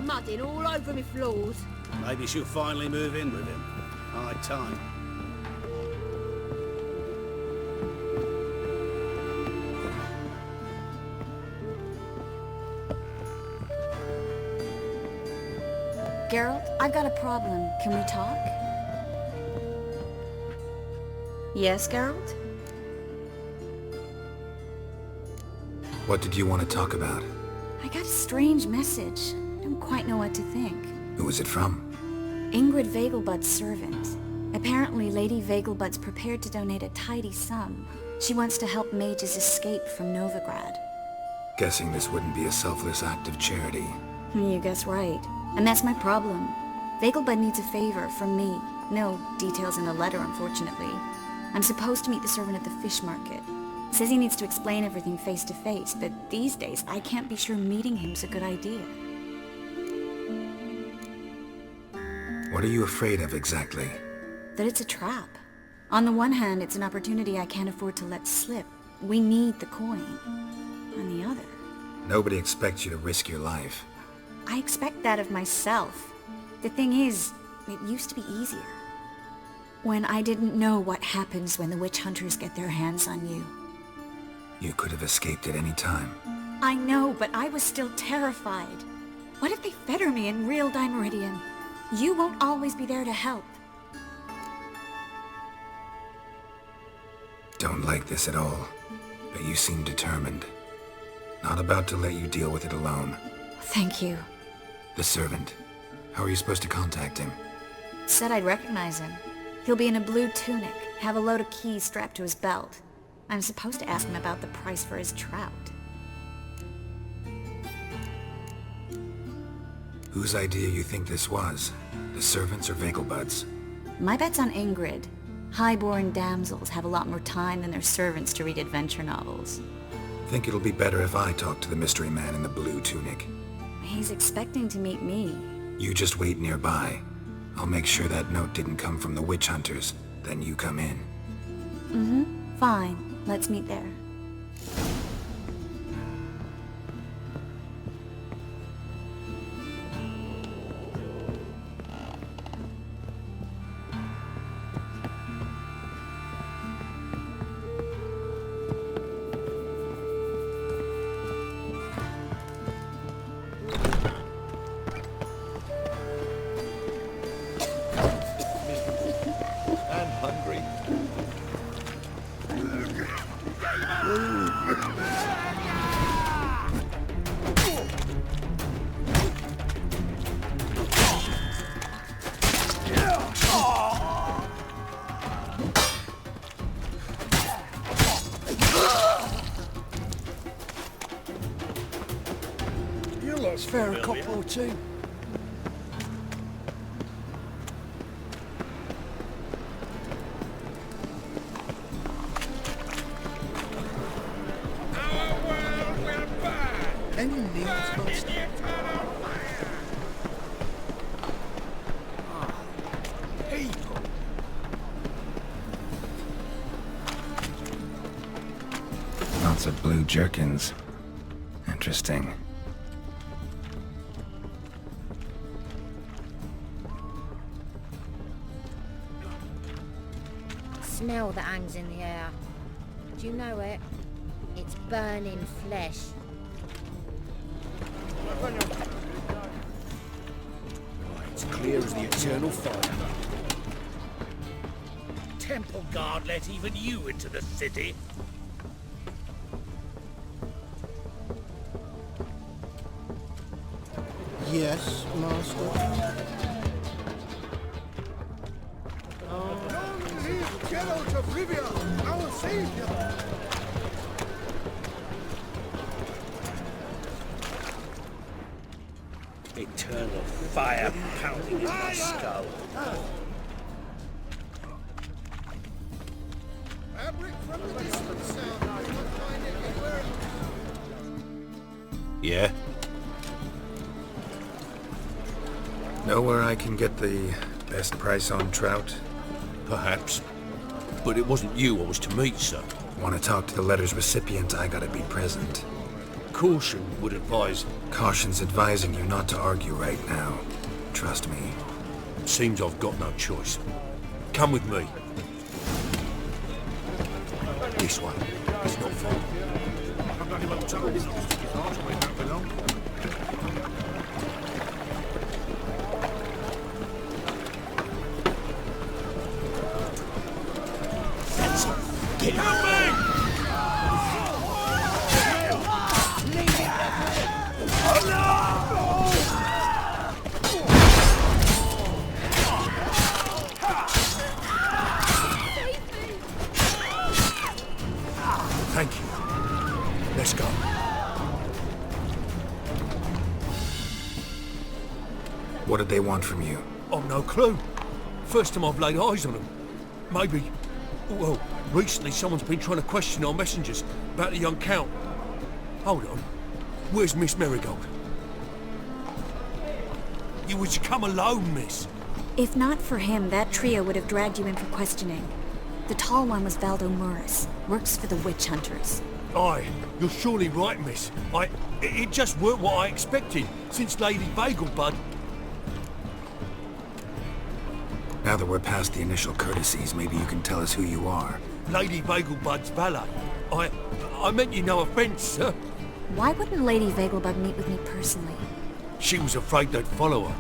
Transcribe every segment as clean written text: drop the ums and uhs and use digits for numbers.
mudding all over me floors. Maybe she'll finally move in with him. High time. Geralt, I've got a problem. Can we talk? Yes, Geralt? What did you want to talk about? I got a strange message. I don't quite know what to think. Who was it from? Ingrid Vegelbud's servant. Apparently, Lady Vegelbud's prepared to donate a tidy sum. She wants to help mages escape from Novigrad. Guessing this wouldn't be a selfless act of charity. You guess right. And that's my problem. Vegelbud needs a favor from me. No details in the letter, unfortunately. I'm supposed to meet the servant at the fish market. Says he needs to explain everything face to face, but these days I can't be sure meeting him's a good idea. What are you afraid of exactly? That it's a trap. On the one hand, it's an opportunity I can't afford to let slip. We need the coin. On the other... Nobody expects you to risk your life. I expect that of myself. The thing is, it used to be easier. When I didn't know what happens when the witch hunters get their hands on you. You could have escaped at any time. I know, but I was still terrified. What if they fetter me in real Dimeridian? You won't always be there to help. Don't like this at all, but you seem determined. Not about to let you deal with it alone. Thank you. The servant. How are you supposed to contact him? Said I'd recognize him. He'll be in a blue tunic, have a load of keys strapped to his belt. I'm supposed to ask him about the price for his trout. Whose idea you think this was? The servants or Vegelbud's? My bet's on Ingrid. High-born damsels have a lot more time than their servants to read adventure novels. Think it'll be better if I talk to the mystery man in the blue tunic. He's expecting to meet me. You just wait nearby. I'll make sure that note didn't come from the witch hunters. Then you come in. Mm-hmm. Fine. Let's meet there. For a cop or two. Our world will burn! Any needs must. People! Lots of blue jerkins. Interesting. Smell that hangs in the air. Do you know it? It's burning flesh. It's clear as the eternal fire. Temple guard let even you into the city. Yes, master. Long live Geralt of Rivia, our savior! Eternal fire pounding in my skull. Fabric from the distant south. You will find it anywhere. Yeah? Know where I can get the best price on trout? Perhaps. But it wasn't you I was to meet, sir. Want to talk to the letter's recipient, I gotta be present. caution would advise. Caution's advising you not to argue right now. Trust me. Seems I've got no choice. Come with me. This way. It's not far. Thank you. Let's go. What did they want from you? I've no clue. First time I've laid eyes on them. Maybe... Well, recently someone's been trying to question our messengers about the young Count. Hold on. Where's Miss Marigold? You was to come alone, miss. If not for him, that trio would have dragged you in for questioning. The tall one was Valdo Morris, works for the witch hunters. Aye, you're surely right, miss. It just weren't what I expected, since Lady Vagelbud... Now that we're past the initial courtesies, maybe you can tell us who you are. Lady Vagelbud's valet. I meant you no offence, sir. Why wouldn't Lady Vagelbud meet with me personally? She was afraid they'd follow her.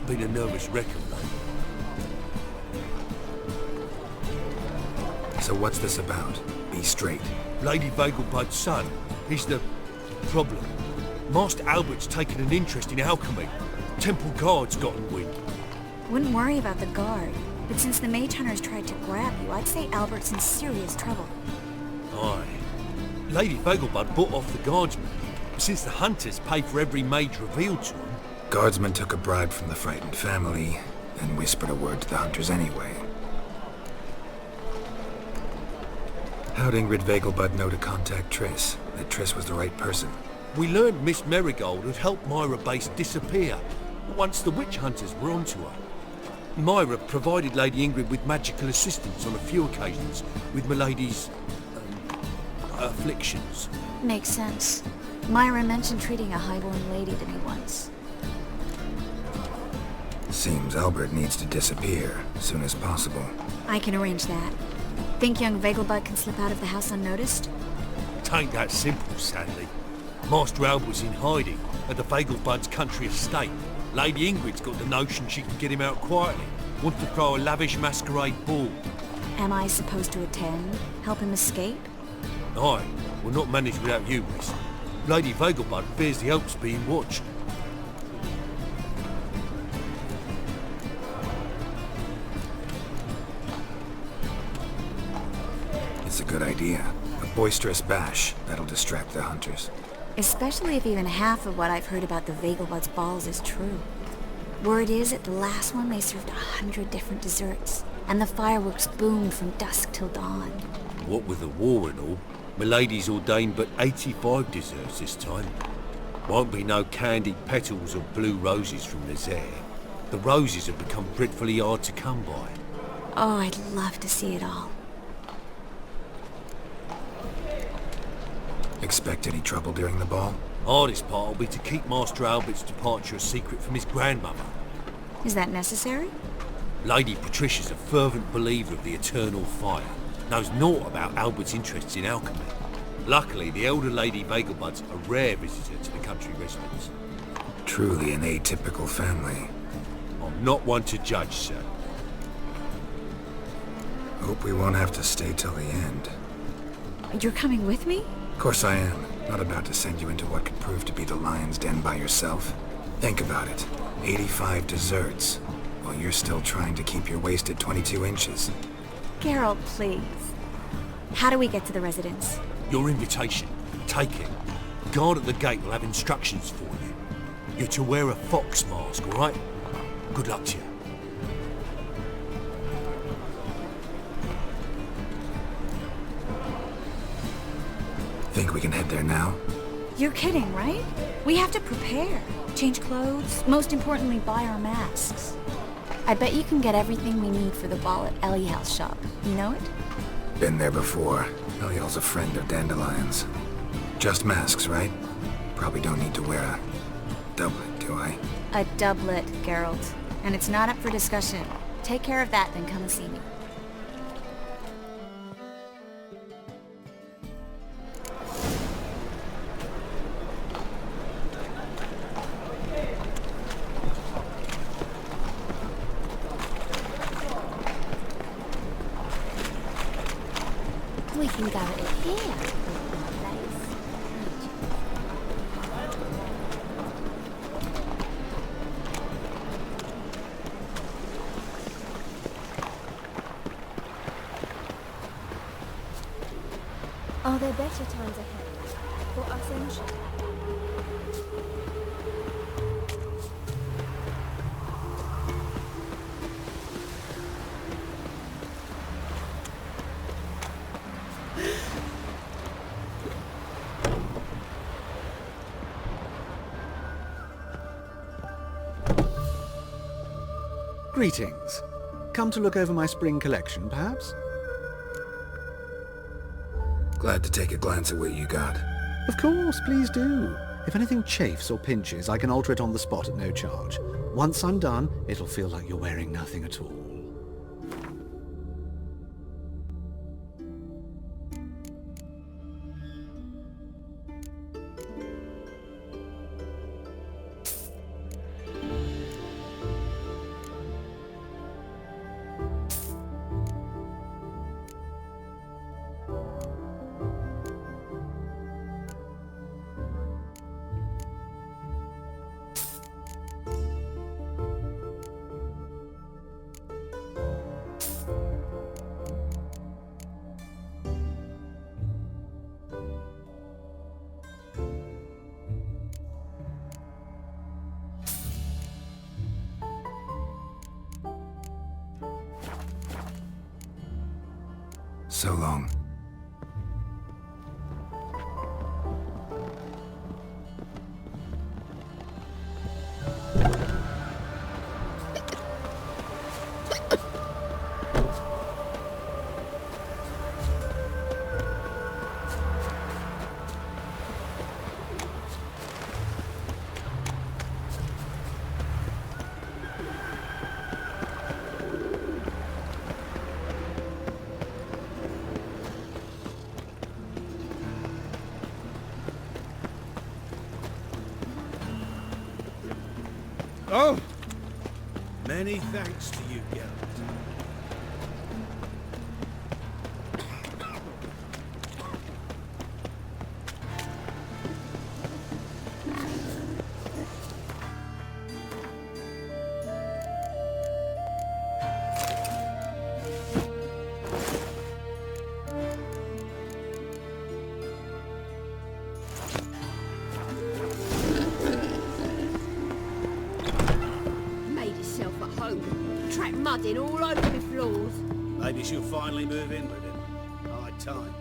Been a nervous wreck of late. So what's this about? Be straight. Lady Vagelbud's son. He's the problem. Master Albert's taken an interest in alchemy. Temple guards gotten wind. Wouldn't worry about the guard, but since the mage hunters tried to grab you, I'd say Albert's in serious trouble. Aye. Lady Vagelbud bought off the guardsmen, since the hunters pay for every mage revealed to them. Guardsmen took a bribe from the frightened family, and whispered a word to the hunters anyway. How'd Ingrid Vagelbud know to contact Triss? That Triss was the right person? We learned Miss Marigold had helped Myra Base disappear, once the witch hunters were onto her. Myra provided Lady Ingrid with magical assistance on a few occasions with Milady's... afflictions. Makes sense. Myra mentioned treating a highborn lady to me once. Seems Albert needs to disappear as soon as possible. I can arrange that. Think young Vagelbud can slip out of the house unnoticed? Tain't that simple, sadly. Master Albert's in hiding at the Vagelbud's country estate. Lady Ingrid's got the notion she can get him out quietly. Wants to throw a lavish masquerade ball. Am I supposed to attend? Help him escape? Aye, we'll not manage without you, miss. Lady Vagelbud fears the help's being watched. It's a good idea. A boisterous bash. That'll distract the hunters. Especially if even half of what I've heard about the Vagelbud's balls is true. Word is, at the last one they served 100 different desserts, and the fireworks boomed from dusk till dawn. What with the war and all, Milady's ordained but 85 desserts this time. Won't be no candied petals or blue roses from Nazaire. The roses have become dreadfully hard to come by. Oh, I'd love to see it all. Expect any trouble during the ball? Hardest part will be to keep Master Albert's departure a secret from his grandmother. Is that necessary? Lady Patricia's a fervent believer of the eternal fire. Knows naught about Albert's interests in alchemy. Luckily, the elder Lady Vagelbud's a rare visitor to the country residence. Truly an atypical family. I'm not one to judge, sir. Hope we won't have to stay till the end. You're coming with me? Of course I am. Not about to send you into what could prove to be the lion's den by yourself. Think about it. 85 desserts, while you're still trying to keep your waist at 22 inches. Geralt, please. How do we get to the residence? Your invitation. Take it. Guard at the gate will have instructions for you. You're to wear a fox mask, all right? Good luck to you. Think we can head there now? You're kidding, right? We have to prepare. Change clothes. Most importantly, buy our masks. I bet you can get everything we need for the ball at Eliel's shop. You know it? Been there before. Eliel's a friend of Dandelion's. Just masks, right? Probably don't need to wear a doublet, do I? A doublet, Geralt. And it's not up for discussion. Take care of that, then come and see me. We can go at it here. Are there better times ahead for ascension? Greetings. Come to look over my spring collection, perhaps? Glad to take a glance at what you got. Of course, please do. If anything chafes or pinches, I can alter it on the spot at no charge. Once I'm done, it'll feel like you're wearing nothing at all. So long. Oh! Many thanks to you, Geralt. Made yourself at home. Track mudding all over the floors. Maybe she'll finally move in with him. High time.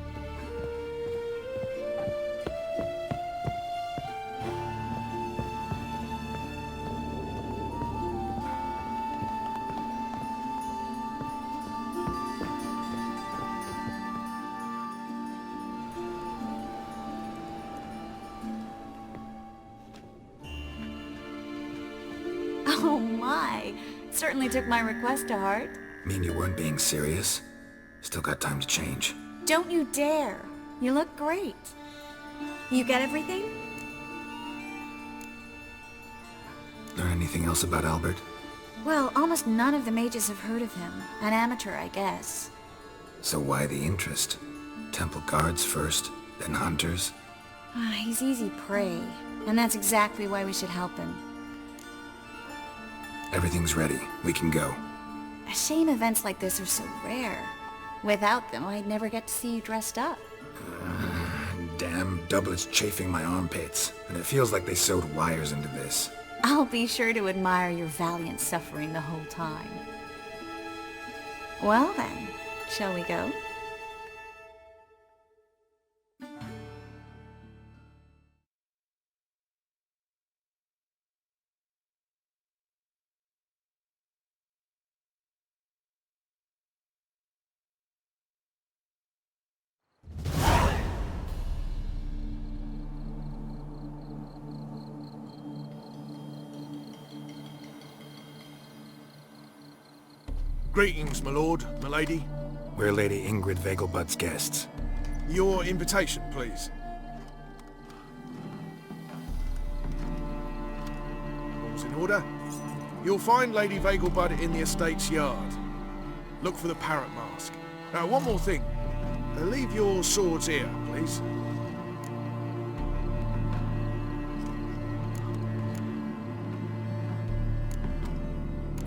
Oh my! Certainly took my request to heart. Mean you weren't being serious? Still got time to change. Don't you dare! You look great. You get everything? Learn anything else about Albert? Well, almost none of the mages have heard of him. An amateur, I guess. So why the interest? Temple guards first, then hunters? He's easy prey, and that's exactly why we should help him. Everything's ready. We can go. A shame events like this are so rare. Without them, I'd never get to see you dressed up. Damn doublet's chafing my armpits, and it feels like they sewed wires into this. I'll be sure to admire your valiant suffering the whole time. Well then, shall we go? Greetings, my lord, my lady. We're Lady Ingrid Vegelbud's guests. Your invitation, please. All's in order. You'll find Lady Vegelbud in the estate's yard. Look for the parrot mask. Now, one more thing. Leave your swords here, please.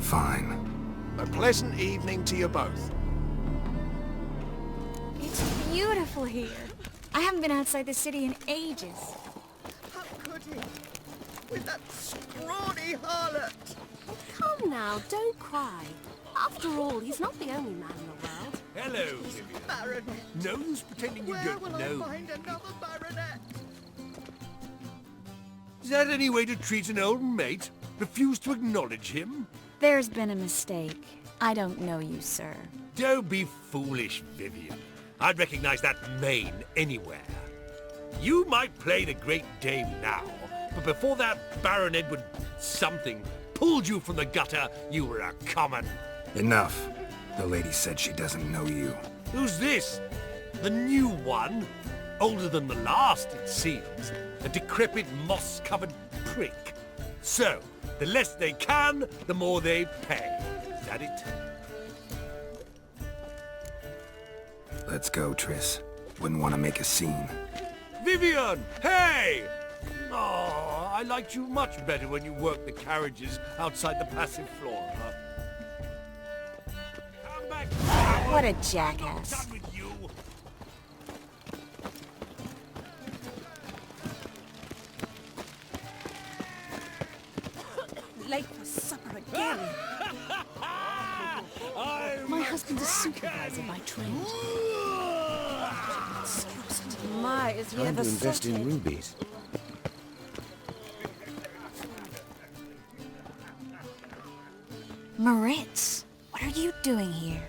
Fine. A pleasant evening to you both. It's beautiful here. I haven't been outside the city in ages. How could he? With that scrawny harlot! Come now, don't cry. After all, he's not the only man in the world. Hello, Vivian. Baronet! No use pretending you Where don't will know. I find another baronet? Is that any way to treat an old mate? Refuse to acknowledge him? There's been a mistake. I don't know you, sir. Don't be foolish, Vivian. I'd recognize that mane anywhere. You might play the Great Dame now, but before that Baron Edward something pulled you from the gutter, you were a common. Enough. The lady said she doesn't know you. Who's this? The new one? Older than the last, it seems. A decrepit, moss-covered prick. So, the less they can, the more they pay. Is that it? Let's go, Triss. Wouldn't want to make a scene. Vivian! Hey! Oh, I liked you much better when you worked the carriages outside the passive floor. Come back! What a I'm not jackass. done with you. Late for supper again. I'm My husband's a supervisor by trade. My, is he ever sorted? rubies. Moritz, what are you doing here?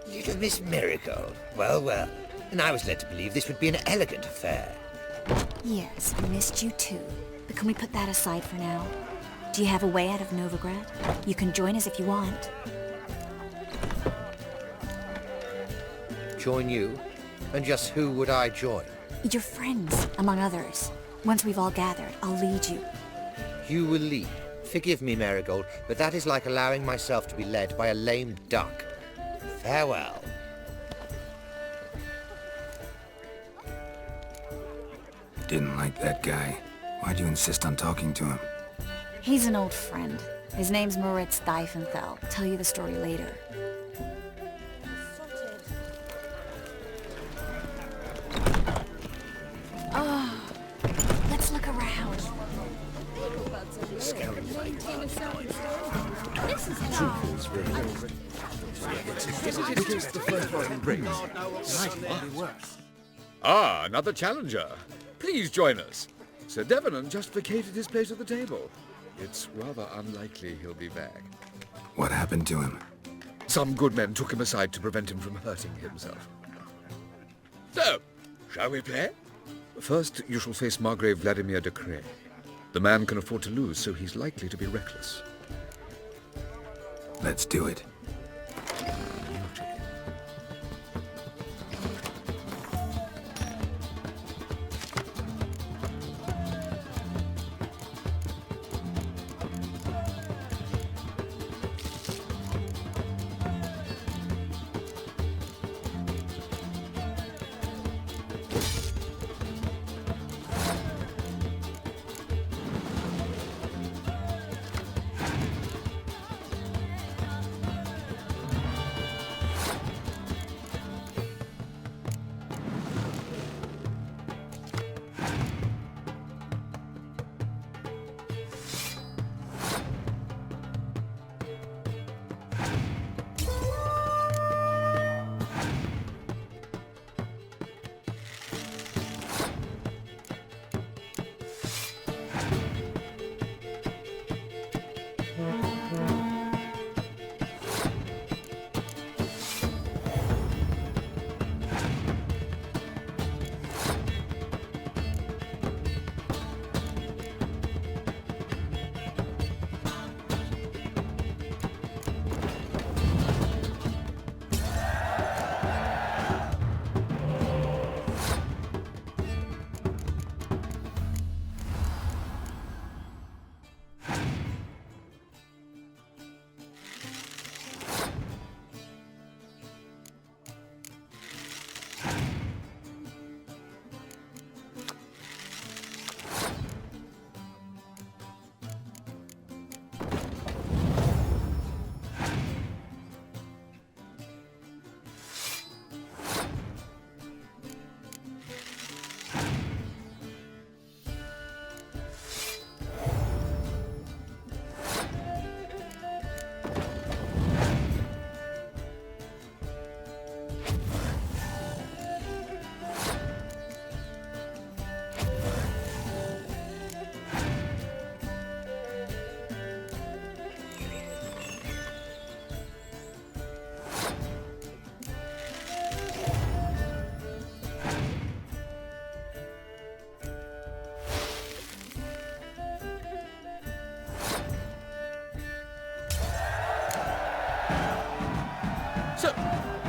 Little Miss Marigold. Well, well. And I was led to believe this would be an elegant affair. Yes, I missed you too. But can we put that aside for now? Do you have a way out of Novigrad? You can join us if you want. Join you? And just who would I join? Your friends, among others. Once we've all gathered, I'll lead you. You will lead. Forgive me, Marigold, but that is like allowing myself to be led by a lame duck. Farewell. Didn't like that guy. Why'd you insist on talking to him? He's an old friend. His name's Moritz Diefenthal. I'll tell you the story later. Oh, let's look around. This is how. Ah, another challenger. Please join us. Sir Devenant just vacated his place at the table. It's rather unlikely he'll be back. What happened to him? Some good men took him aside to prevent him from hurting himself. So, shall we play? First, you shall face Margrave Vladimir de Cray. The man can afford to lose, so he's likely to be reckless. Let's do it.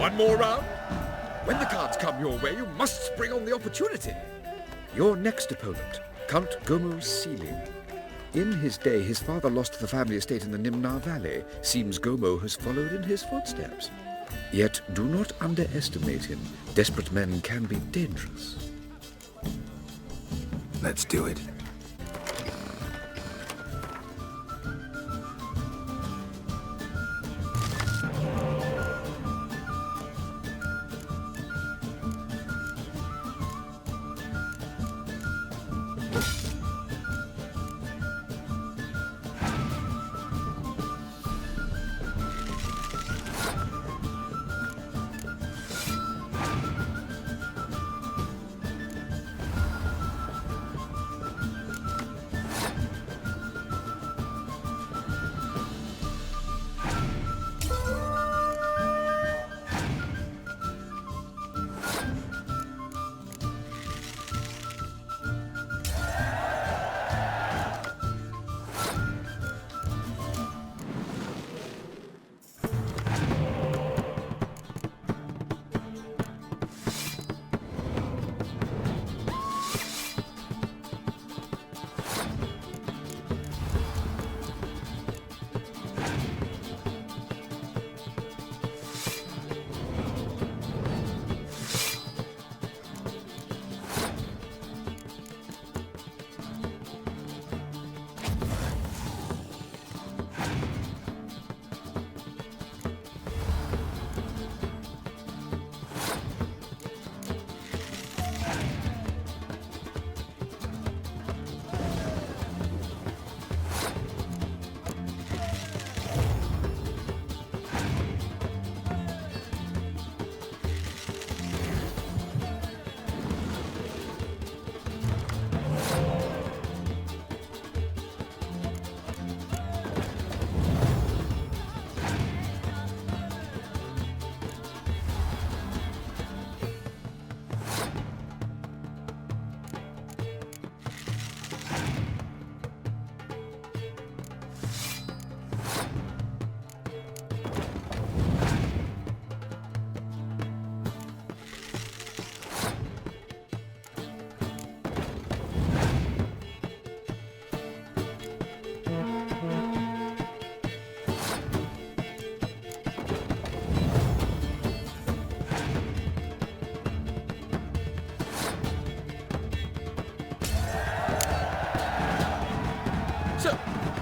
One more round? When the cards come your way, you must spring on the opportunity. Your next opponent, Count Gomo Sealing. In his day, his father lost the family estate in the Nimnar Valley. Seems Gomo has followed in his footsteps. Yet do not underestimate him. Desperate men can be dangerous. Let's do it.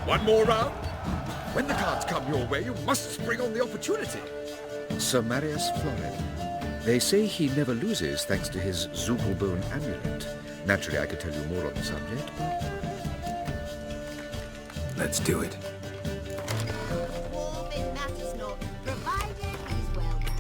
One more round? When the cards come your way, you must spring on the opportunity. Sir Marius Florid. They say he never loses thanks to his Zugelbone amulet. Naturally, I could tell you more on the subject, but... Let's do it. Warm it matters not, provided he's well done.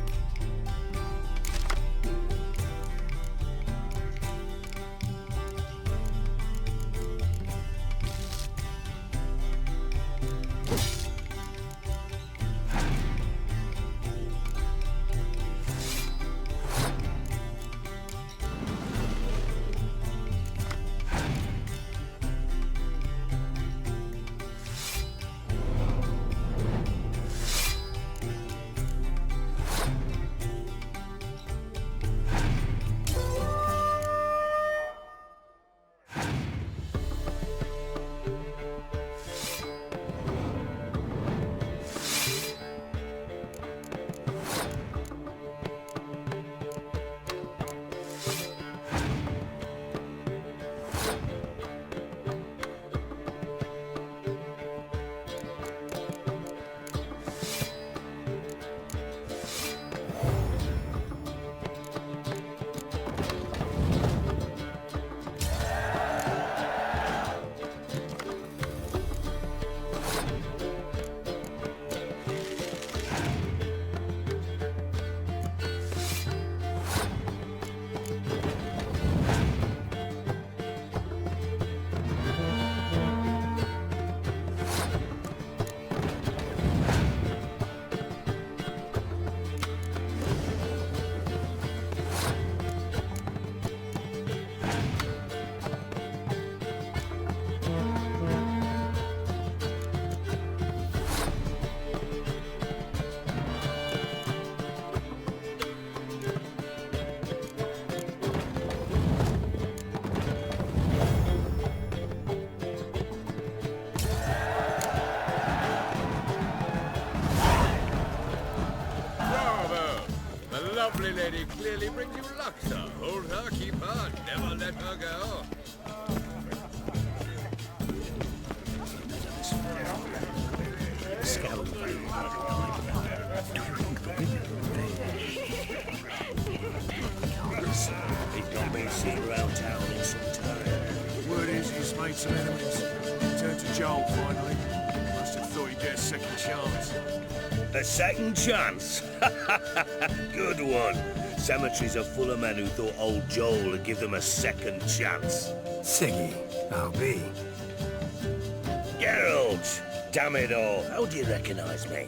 lady clearly brings you luck, sir. Hold her, keep her, never let her go. He's not been seen around town in some time. Word is he's made some enemies. Turned to Joel finally. Must have thought he'd get a second chance. A second chance? Good one. Cemeteries are full of men who thought old Joel would give them a second chance. Siggy, I'll be. Geralt! Damn it all. How do you recognize me?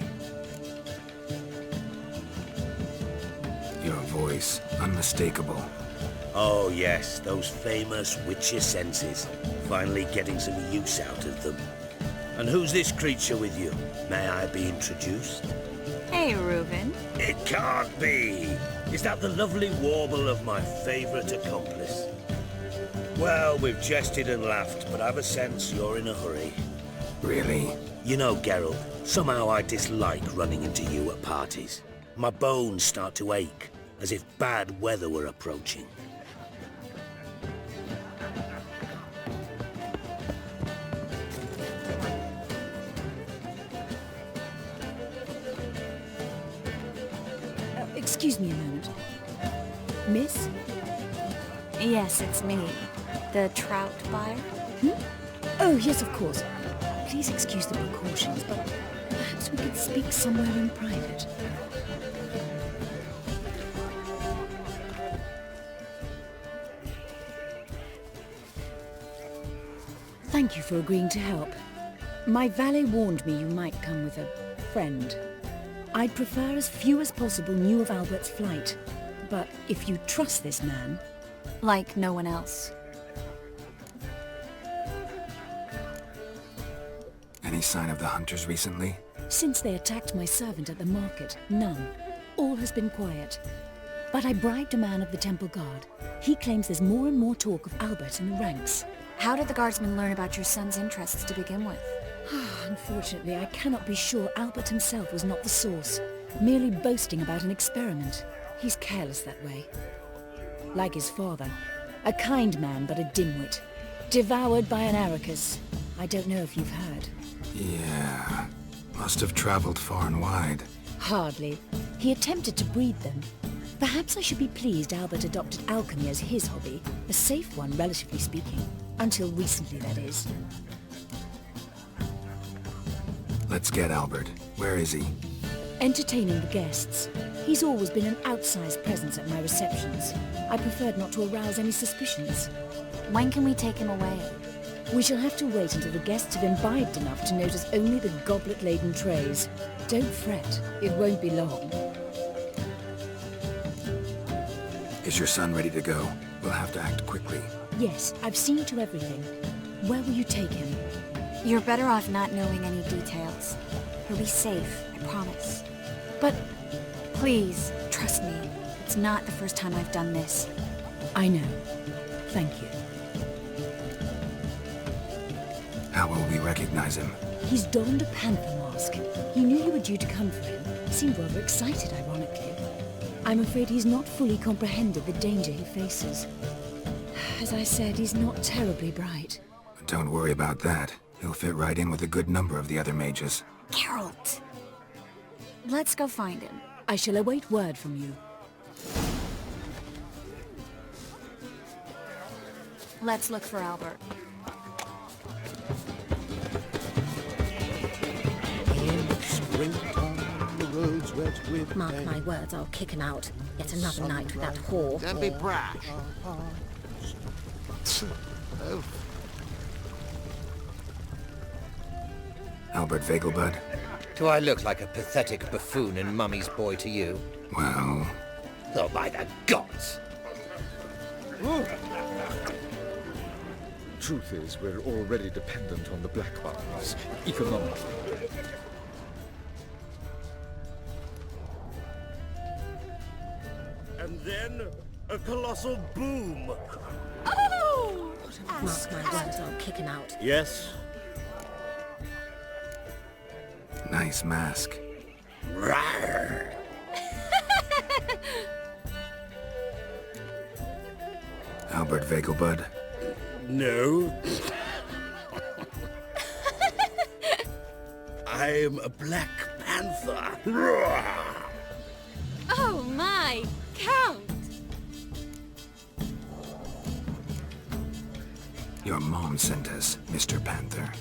Your voice, unmistakable. Oh yes, those famous witcher senses. Finally getting some use out of them. And who's this creature with you? May I be introduced? Hey, Reuben. It can't be! Is that the lovely warble of my favourite accomplice? Well, we've jested and laughed, but I've a sense you're in a hurry. Really? You know, Geralt, somehow I dislike running into you at parties. My bones start to ache, as if bad weather were approaching. Excuse me a moment. Miss? Yes, it's me. The trout buyer? Oh, yes, of course. Please excuse the precautions, but perhaps we could speak somewhere in private. Thank you for agreeing to help. My valet warned me you might come with a friend. I'd prefer as few as possible knew of Albert's flight. But if you trust this man... Like no one else. Any sign of the hunters recently? Since they attacked my servant at the market, none. All has been quiet. But I bribed a man of the Temple Guard. He claims there's more and more talk of Albert in the ranks. How did the guardsmen learn about your son's interests to begin with? Unfortunately, I cannot be sure Albert himself was not the source, merely boasting about an experiment. He's careless that way. Like his father, a kind man but a dimwit. Devoured by an Arrakis. I don't know if you've heard. Yeah, must have traveled far and wide. Hardly. He attempted to breed them. Perhaps I should be pleased Albert adopted alchemy as his hobby, a safe one, relatively speaking. Until recently, that is. Let's get Albert. Where is he? Entertaining the guests. He's always been an outsized presence at my receptions. I preferred not to arouse any suspicions. When can we take him away? We shall have to wait until the guests have imbibed enough to notice only the goblet-laden trays. Don't fret, it won't be long. Is your son ready to go? We'll have to act quickly. Yes, I've seen to everything. Where will you take him? You're better off not knowing any details. He'll be safe, I promise. But... Please, trust me. It's not the first time I've done this. I know. Thank you. How will we recognize him? He's donned a panther mask. He knew you were due to come for him. Seemed rather excited, ironically. I'm afraid he's not fully comprehended the danger he faces. As I said, he's not terribly bright. Don't worry about that. He'll fit right in with a good number of the other mages. Geralt! Let's go find him. I shall await word from you. Let's look for Albert. Mark my words, I'll kick him out. Yet another night with that whore. Don't be brash. Albert Vegelbud? Do I look like a pathetic buffoon and Mummy's boy to you? Well... Oh, by the gods! Truth is, we're already dependent on the Black Ones, economically. And then, a colossal boom! Oh! Mark my words, I'll kick him out. Yes? Nice mask. Rawr. Albert Vegelbud? No. I'm a Black Panther. Oh my, Count! Your mom sent us, Mr. Panther.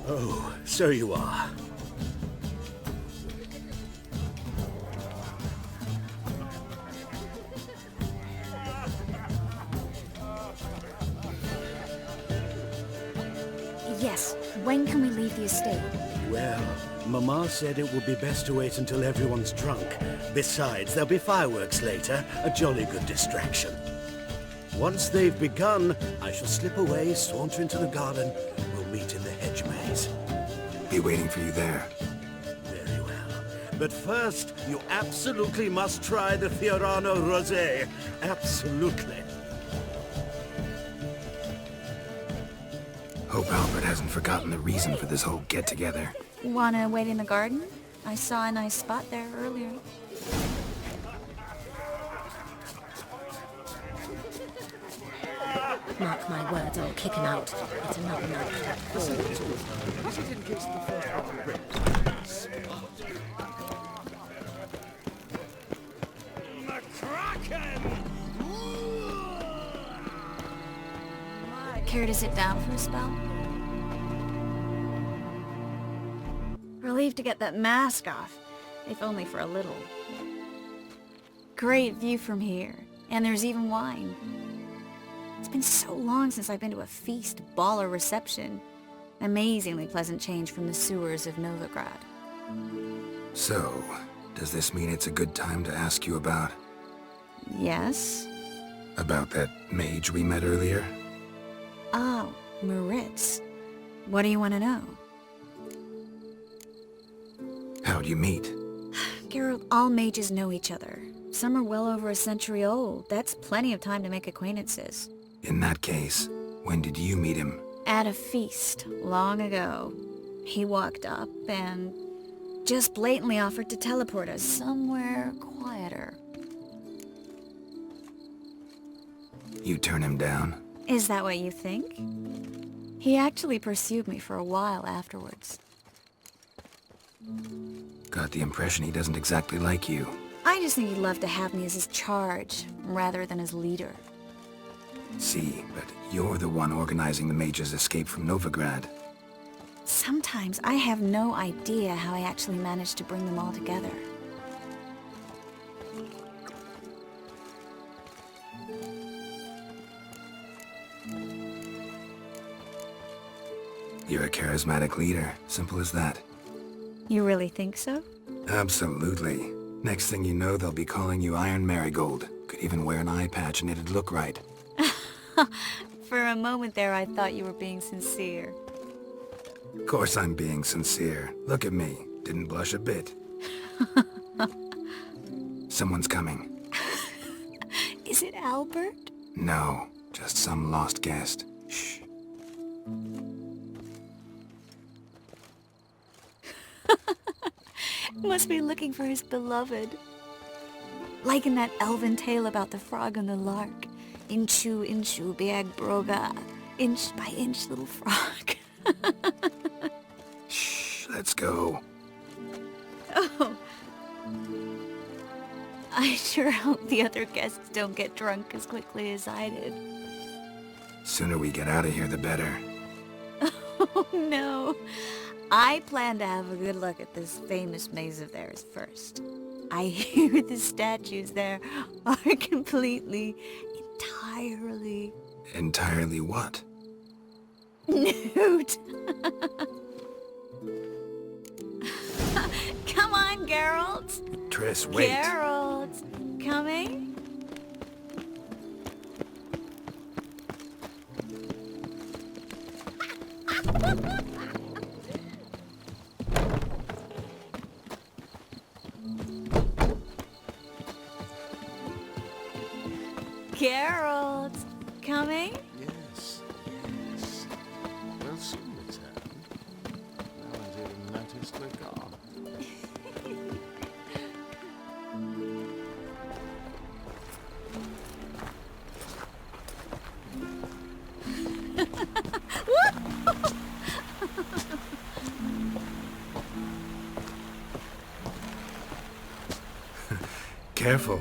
Oh, so you are. Yes, when can we leave the estate? Well, Mama said it would be best to wait until everyone's drunk. Besides, there'll be fireworks later, a jolly good distraction. Once they've begun, I shall slip away, saunter into the garden. We'll meet in the hedge maze. Be waiting for you there. Very well. But first, you absolutely must try the Fiorano Rosé. Absolutely. Hope Albert hasn't forgotten the reason for this whole get-together. Wanna wait in the garden? I saw a nice spot there earlier. Mark my words, I'll kick him out. It's another night. Care to sit down for a spell? Relieved to get that mask off, if only for a little. Great view from here, and there's even wine. It's been so long since I've been to a feast, ball, or reception. Amazingly pleasant change from the sewers of Novigrad. So, does this mean it's a good time to ask you about... Yes? About that mage we met earlier? Oh, Moritz. What do you want to know? How'd you meet? Geralt, all mages know each other. Some are well over a century old. That's plenty of time to make acquaintances. In that case, when did you meet him? At a feast, long ago. He walked up and just blatantly offered to teleport us somewhere quieter. You turn him down? Is that what you think? He actually pursued me for a while afterwards. Got the impression he doesn't exactly like you. I just think he'd love to have me as his charge, rather than his leader. See, but you're the one organizing the mage's escape from Novigrad. Sometimes I have no idea how I actually managed to bring them all together. You're a charismatic leader. Simple as that. You really think so? Absolutely. Next thing you know, they'll be calling you Iron Marigold. Could even wear an eye patch and it'd look right. For a moment there, I thought you were being sincere. Of course I'm being sincere. Look at me. Didn't blush a bit. Someone's coming. Is it Albert? No, just some lost guest. Shh. Must be looking for his beloved. Like in that elven tale about the frog and the lark. Inchu, inchu, biag broga. Inch by inch, little frog. Shh, let's go. Oh. I sure hope the other guests don't get drunk as quickly as I did. Sooner we get out of here, the better. Oh no. I plan to have a good look at this famous maze of theirs first. I hear the statues there are entirely... Entirely what? Nude. Come on, Geralt. Triss, wait. Geralt, coming? Geralt, coming? Yes, yes. We'll soon return. No one's even noticed we're gone. Careful.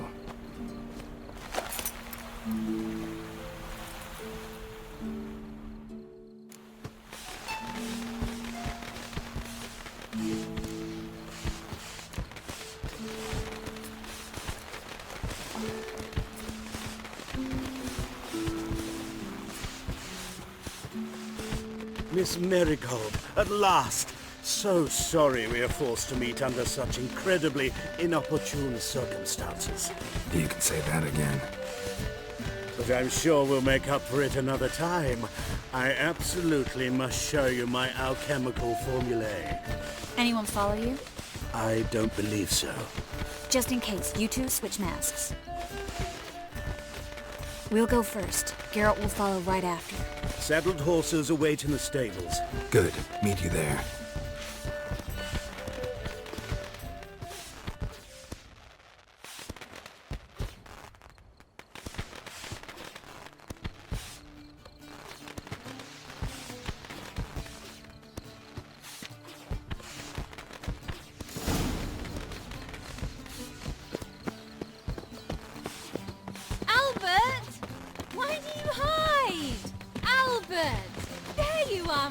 Miss Marigold, at last! So sorry we are forced to meet under such incredibly inopportune circumstances. You can say that again. But I'm sure we'll make up for it another time. I absolutely must show you my alchemical formulae. Anyone follow you? I don't believe so. Just in case, you two switch masks. We'll go first. Geralt will follow right after. Saddled horses await in the stables. Good. Meet you there.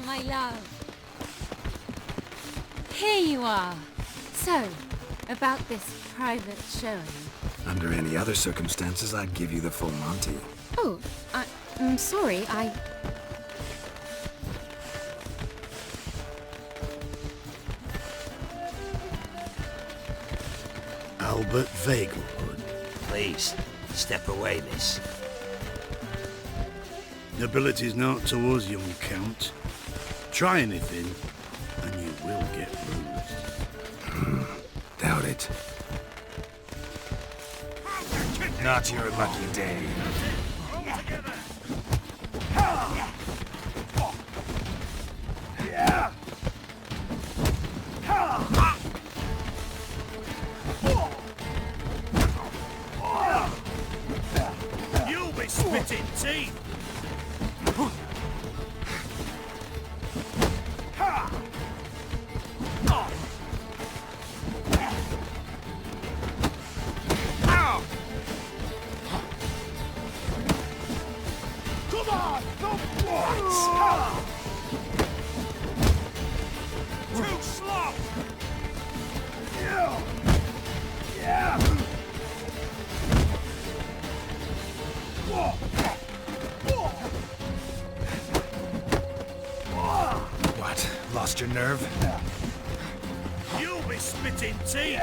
My love. Here you are. So, about this private showing. Under any other circumstances, I'd give you the full Monty. Oh, I'm sorry, Albert Vegelbud. Please, step away, miss. Nobility's not towards young Count. Try anything, and you will get bruised. Doubt it. Not your lucky day. You'll be spitting teeth! What? Lost your nerve? You'll be spitting teeth!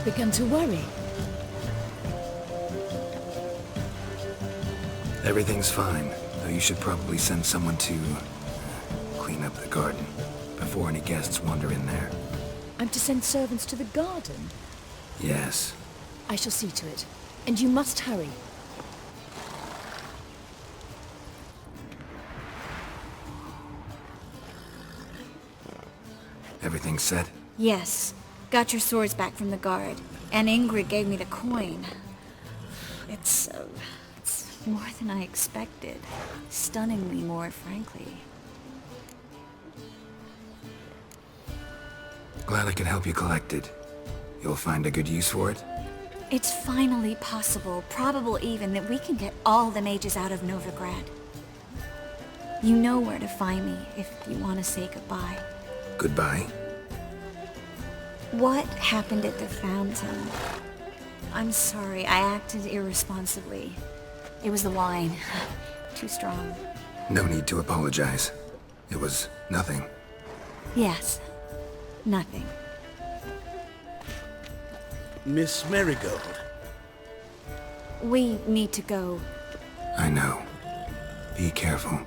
Begun to worry. Everything's fine, though you should probably send someone to clean up the garden before any guests wander in there. I'm to send servants to the garden? Yes. I shall see to it. And you must hurry. Everything set? Yes. Got your swords back from the guard. And Ingrid gave me the coin. It's more than I expected. Stunningly more, frankly. Glad I could help you collect it. You'll find a good use for it? It's finally possible, probable even, that we can get all the mages out of Novigrad. You know where to find me if you want to say goodbye. Goodbye? What happened at the fountain? I'm sorry, I acted irresponsibly. It was the wine. Too strong. No need to apologize. It was nothing. Yes. Nothing. Miss Marigold. We need to go. I know. Be careful.